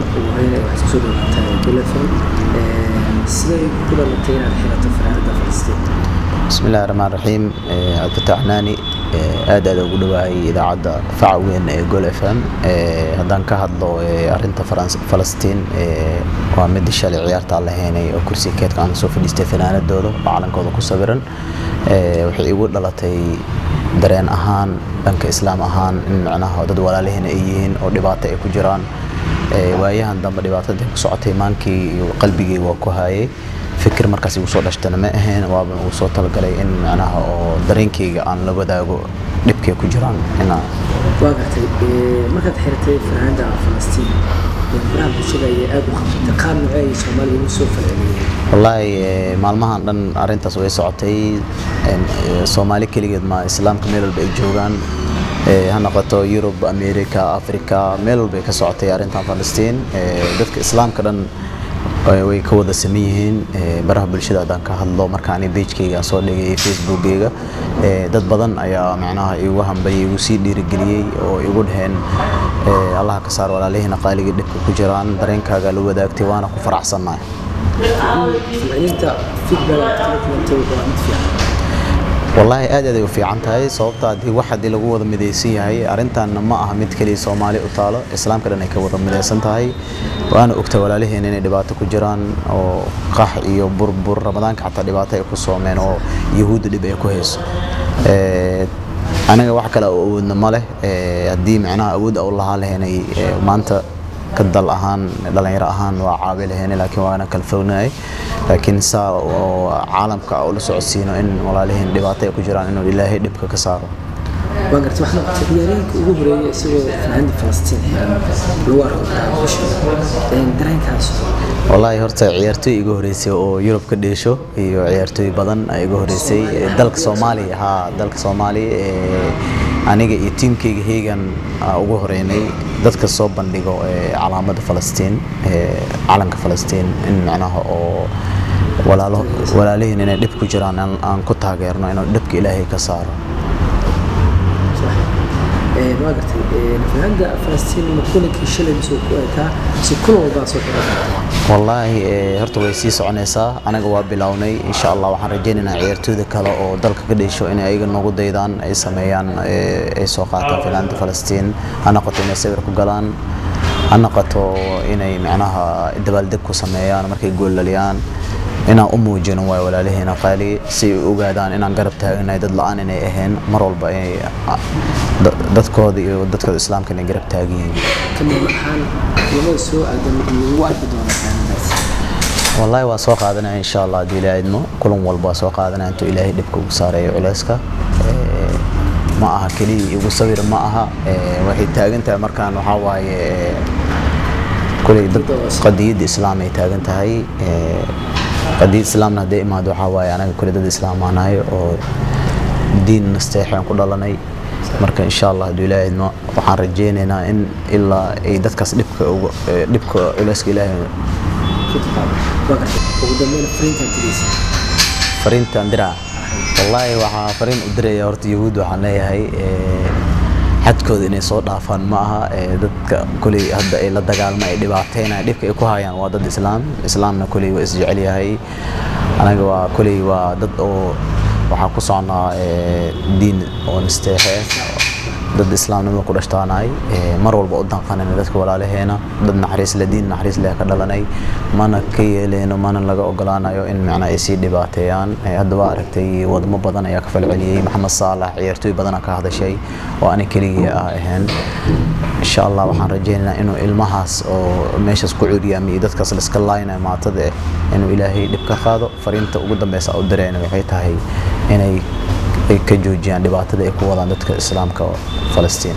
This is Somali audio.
وهي حسوا بالتليفون سيدي كل التين الحيرة في فلسطين. بسم الله الرحمن الرحيم. عبد الفتاح حناني aad ugu dhawahay idaacada Facweyn ee Gol FM hadan ka hadlo arinta Falastiin waa mid shalay ciyaarta la heenay oo kursi keedka aan soo fadhiistay fanaanadooda calankooda ku sawiran waxay igu dhalatay dareen ahaan dhanka islaam ahaan in macnaha dad walaalaheena ay yihiin oo dhibaato ay ku jiraan waayahan dambe dhibaatada ku socotay maankii iyo qalbigeyga waa ku hayay fikir markaas igu soo dhashtana ma ahayn waaba uu soo talgalay in macnaha oo dareenkayga aan la wadaago dhibkay ku jiraan ina waagatay markaad xirtay fanaanada Falastiin baraha bulshada ay aad u qabtay qaab nooceey Soomaaliya u soo falceliyay wallahi maalmahan dhan arintaas way socotay Soomaali kaligeed ma islaamka meel walba ay joogaan ha noqoto Europe America Africa meel walba ay ka socotay arintan Falastiin dadka islaamka dhan way ka wada sameeyeen baraha bulshada aan ka hadlo markaan page-kayga soo dhigay Facebook-kayga dad badan ayaa macnaha igu hanbay igu sii dhiirigeliyay oo igu dhaheen Allah ka saar walaalaheena qaaliga dhibka ku jiraan dareenkaaga la wadaagtay waana ku faraxsanahay inta feedback والله aad u fiican tahay sababta hadii waxa lagu wada mideysan yahay arintan ma aha mid kaliya Soomaali u taalo islaamka dhan ay ka wada mideysan tahay waana ogta walaalaheena inay dhibaato ku jiraan oo qax iyo burbur Ramadaanka xataa dhibaato ay ku soomeen oo yahuud dhib ay ku hayso anaga wax kale oo awoodna ma leh hadii macnaha awood oo lahaa lahaynay maanta kadal ahaan dhalinyaro ahaan waa caabil lahaynay laakiin waana kala fognay laakiin saa oo caalamka oo la socodsiino in walaalaheen dhibaato ay ku jiraan inuu Ilaahay dhibka ka saaro وقت واحد تغييرك ugu horeeyay isagoo fanaanada Falastiin loo arko dareen kaas wallahi horta ciyaartoy igu horeysay oo Europe ka dheesho iyo ciyaartoy badan ay igu horeysay dalka Soomaaliya aniga iyo teamkayga heegan ugu horeynay dadka soo bandhigo calaamada Falastiin calanka Falastiin in macnaha oo walaalaheena inay dhib ku jiraan aan ku taageerno inuu dhibka Ilaahay ka saaro واقتي فهذا فلسطين مكونة كشلة بسوقها سكون وباسوقها والله هرتو ويسي سعنيسا أنا جواب بلاوني إن شاء الله وحن رجينا عيرتو ذكلا أو دلك كده شو إن أيجا نقود ديدان أي سميان أي سوقات في العند فلسطين أنا قلت إني سير كوجلان أنا قلت إني معناها الدبل دكو سميان ما كيقول لليان إنا أمو جنوا ولا له هنا قالي سي وجادان إنا قربتها إن يدل الآن إني إهين مرول بأي دتكودي ودتكود الإسلام كنا قربتها جين. كم محل يوم سوء عدم الوقت بدون بس. والله وسوق هذا إن شاء الله دي لعدنا كلهم والبا سوق هذا أنتو إلهي دبكو صاري علاسكا معها كلي وصبر معها وحيد تاجنت مركان وحواي كل قضية إسلامي تاجنت هاي قضية إسلامنا دائما دعوة أنا كل ده الإسلام عناي ودين نستحي كل الله ناي مركا إن شاء الله دولا إنه وحن رجينا إن إلا إيدك دبك إلاسك إلهي. وقدمنا فرين تدريس. فرين تندرا. والله وح فرين أدري يا رت يهود وحناي هاي حدكود إني صوت عفان معها ضد كل هذا إلا دجال ما يدي بعتينا ديك يكوها يعني وضد الإسلام إسلامنا كله وإسجع عليها هاي أنا جوا كله وضد أو وحقصنا دين ونستحي ضد الإسلام نما كرشتاناي مرول بقدام قانون ذاتك ولا عليهنا ضد نحريس لدين نحريس له كدلناي ما نكي لينو ما نلقى أقلانا يو إن معنا يسيد دباتيان هذا واركتي وضم بدنا يكفل علي محمد صالح عيرتوي بدنا كهذا شيء وأنا كلي هن إن شاء الله وحن رجينا إنه المحاس أو ماشي سكولي أمي ذاتك أصل سكلاينا ما تدع إنه إلهي دبك خاضو فرينت وقدام بس أودرين وحيتها هي إنه كجوجيان دبعت ذي قوة عن ذاتك الإسلام كفلسطين.